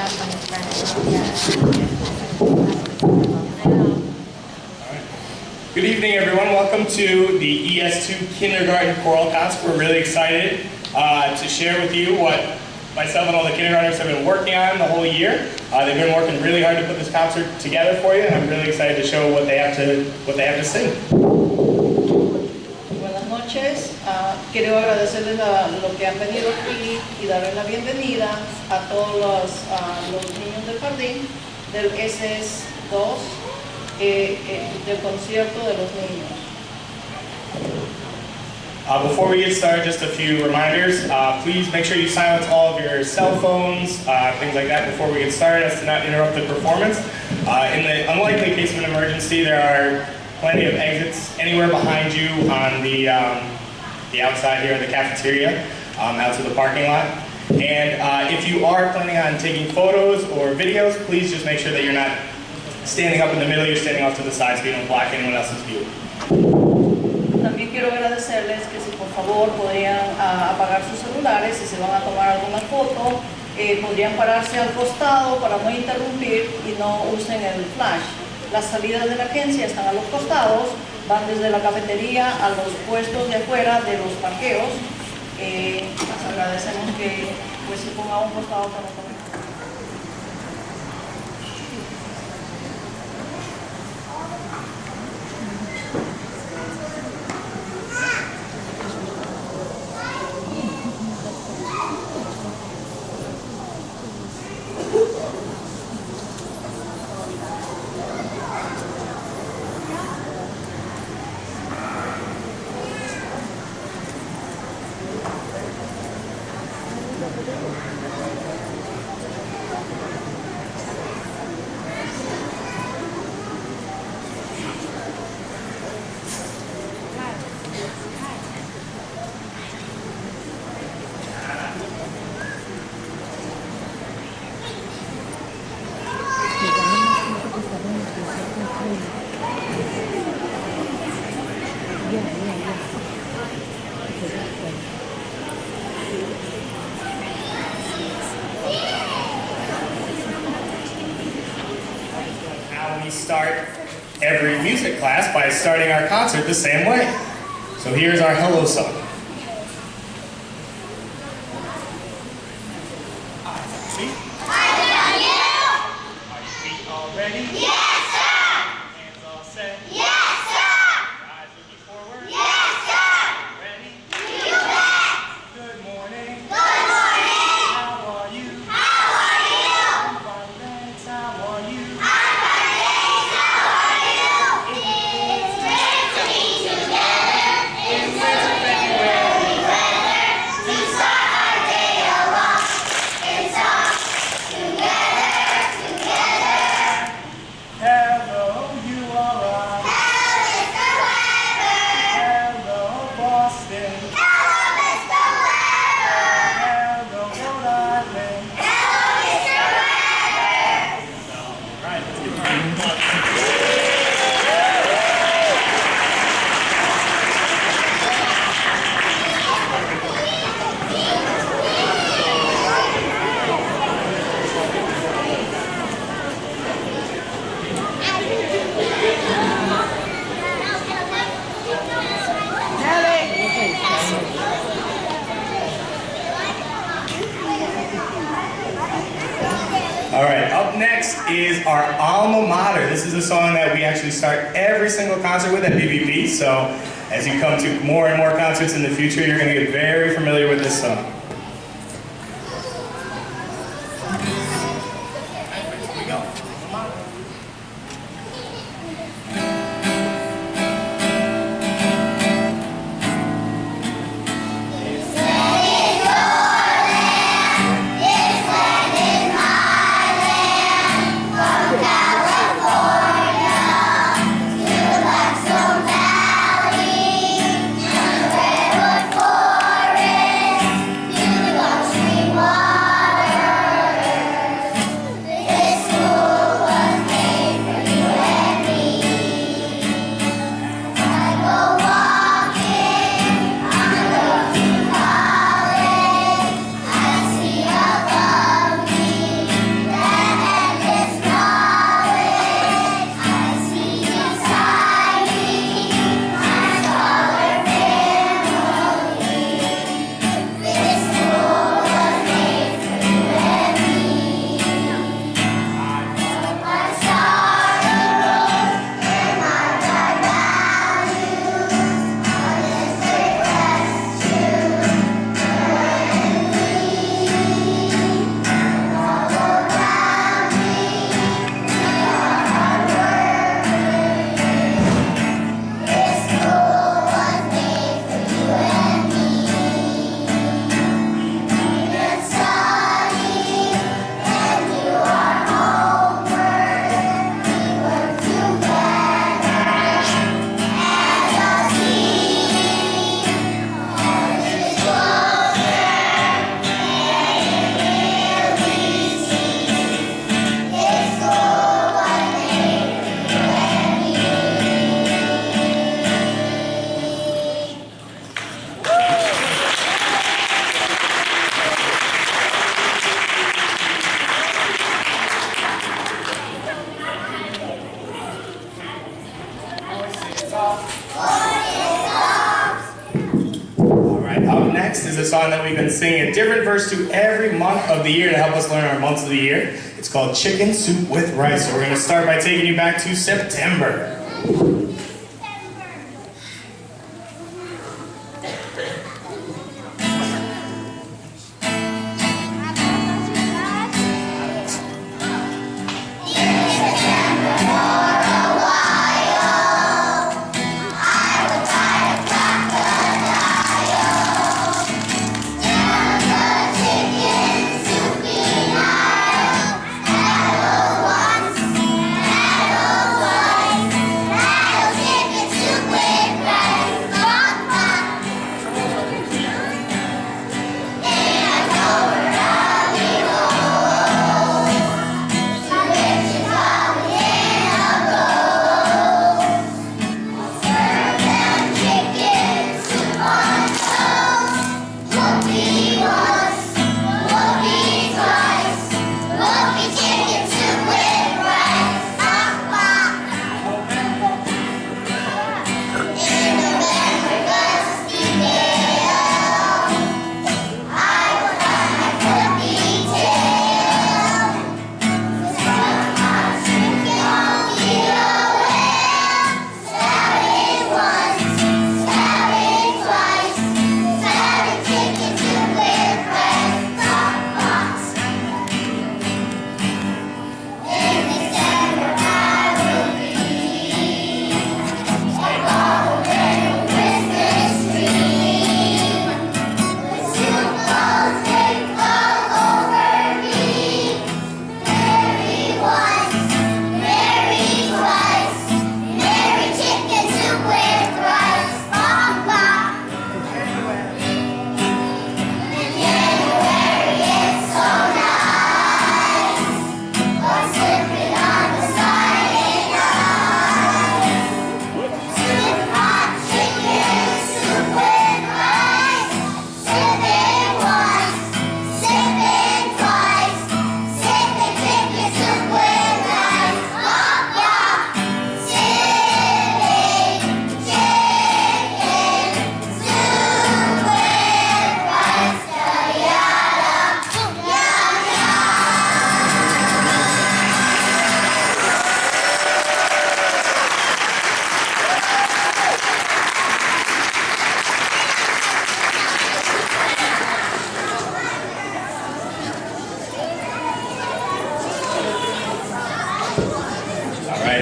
Good evening, everyone. Welcome to the ES2 Kindergarten Choral Concert. We're really excited to share with you what myself and all the kindergartners have been working on the whole year. They've been working really hard to put this concert together for you, and I'm really excited to show what they have to sing. Buenas noches. Quiero agradecerles lo que han venido aquí y darles la bienvenida a todos los niños del jardín del SS2 del concierto de los niños. Before we get started, just a few reminders. Please make sure you silence all of your cell phones, things like that before we get started, as to not interrupt the performance. In the unlikely case of an emergency, there are plenty of exits anywhere behind you on the outside here in the cafeteria, out to the parking lot. And if you are planning on taking photos or videos, please just make sure that you're not standing up in the middle, you're standing off to the side so you don't block anyone else's view. También quiero agradecerles que si por favor podrían apagar sus celulares, si se van a tomar alguna foto, podrían pararse al costado para no interrumpir y no usen el flash. Las salidas de la agencia están a los costados, van desde la cafetería a los puestos de afuera de los parqueos. Les agradecemos que pues, se ponga a un costado para tomar. We start every music class by starting our concert the same way. So here's our hello song. All right, up next is our alma mater. This is a song that we actually start every single concert with at BVP, so as you come to more and more concerts in the future, you're going to get very familiar with this song. Here we go. Valley, next is a song that we've been singing a different verse to every month of the year to help us learn our months of the year. It's called Chicken Soup with Rice. So we're going to start by taking you back to September.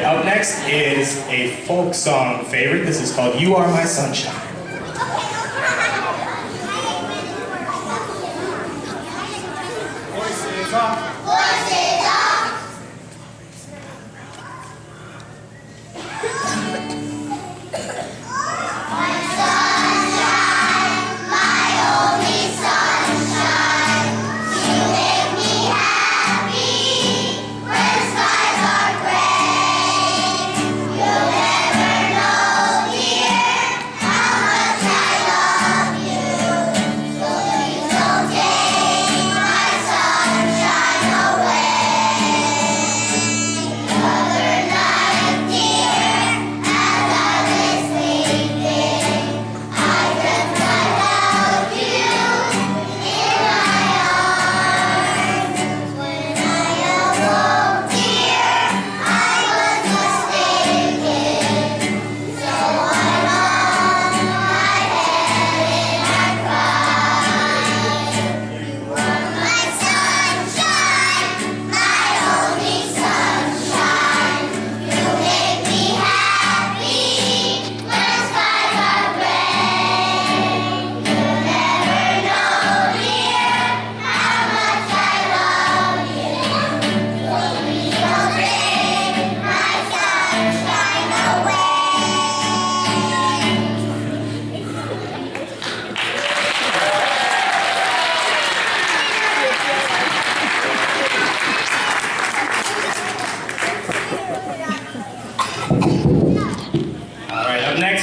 Up next is a folk song favorite. This is called You Are My Sunshine. Voices up.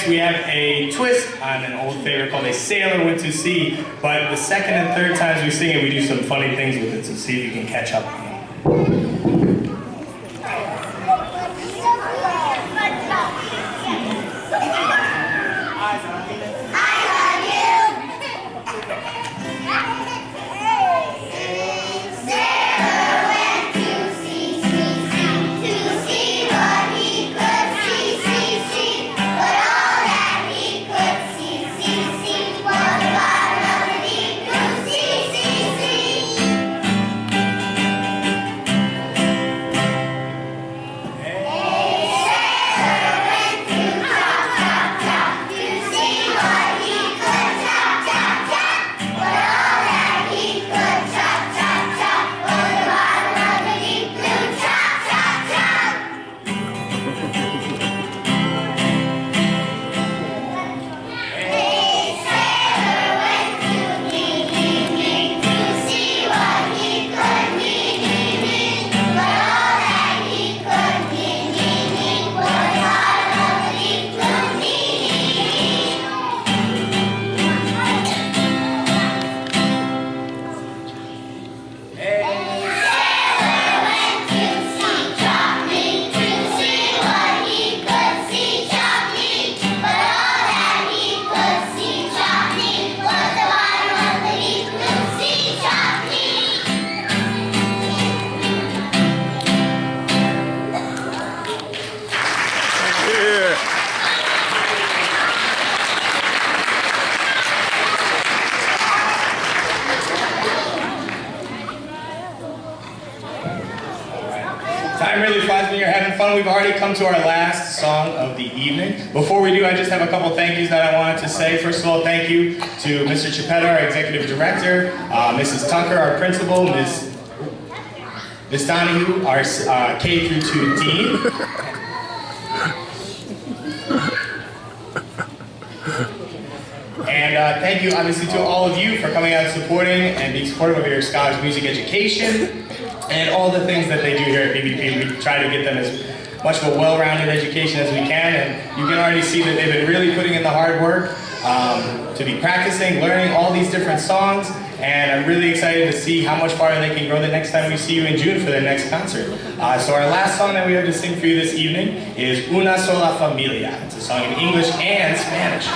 We have a twist on an old favorite called A Sailor Went to Sea, but the second and third times we sing it, we do some funny things with it, so see if you can catch up. I love you. Time really flies when you're having fun. We've already come to our last song of the evening. Before we do, I just have a couple thank yous that I wanted to say. First of all, thank you to Mr. Chippetta, our executive director, Mrs. Tucker, our principal, Ms. Donahue, our K through 2 dean. And thank you, obviously, to all of you for coming out and supporting and being supportive of your scholars' music education and all the things that they do here at BVP. We try to get them as much of a well-rounded education as we can, and you can already see that they've been really putting in the hard work to be practicing, learning all these different songs, and I'm really excited to see how much farther they can grow the next time we see you in June for the next concert. So our last song that we have to sing for you this evening is Una Sola Familia. It's a song in English and Spanish.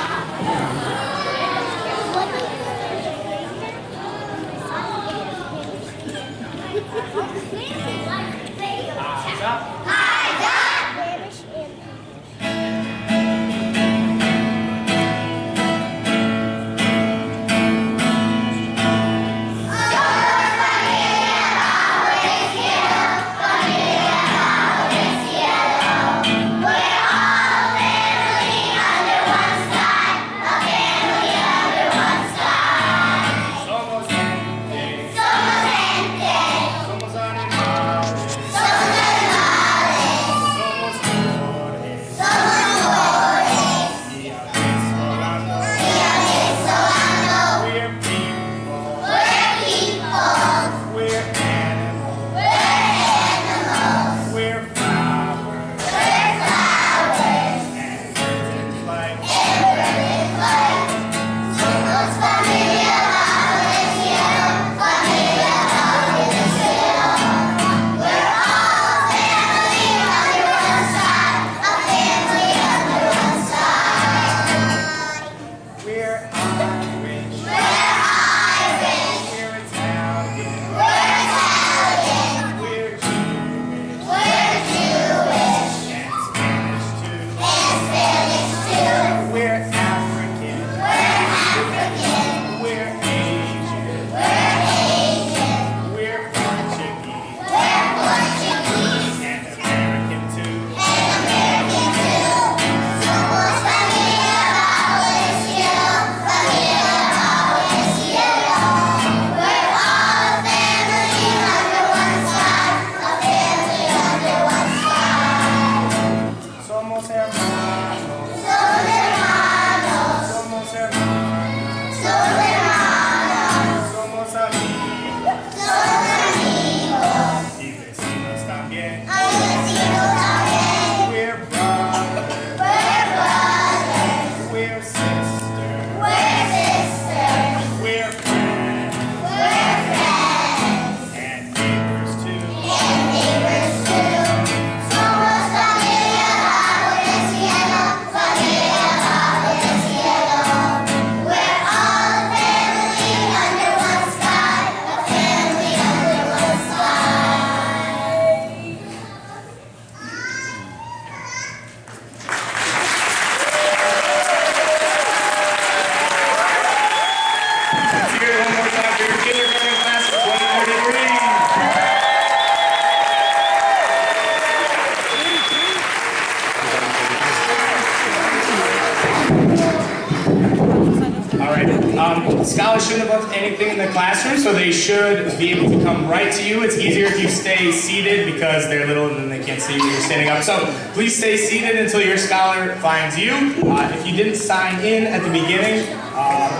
Scholars shouldn't have left anything in the classroom, so they should be able to come right to you. It's easier if you stay seated because they're little and then they can't see you when you're standing up. So please stay seated until your scholar finds you. If you didn't sign in at the beginning,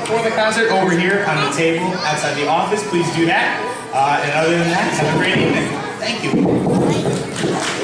before the concert, over here on the table outside the office, please do that. And other than that, have a great evening. Thank you.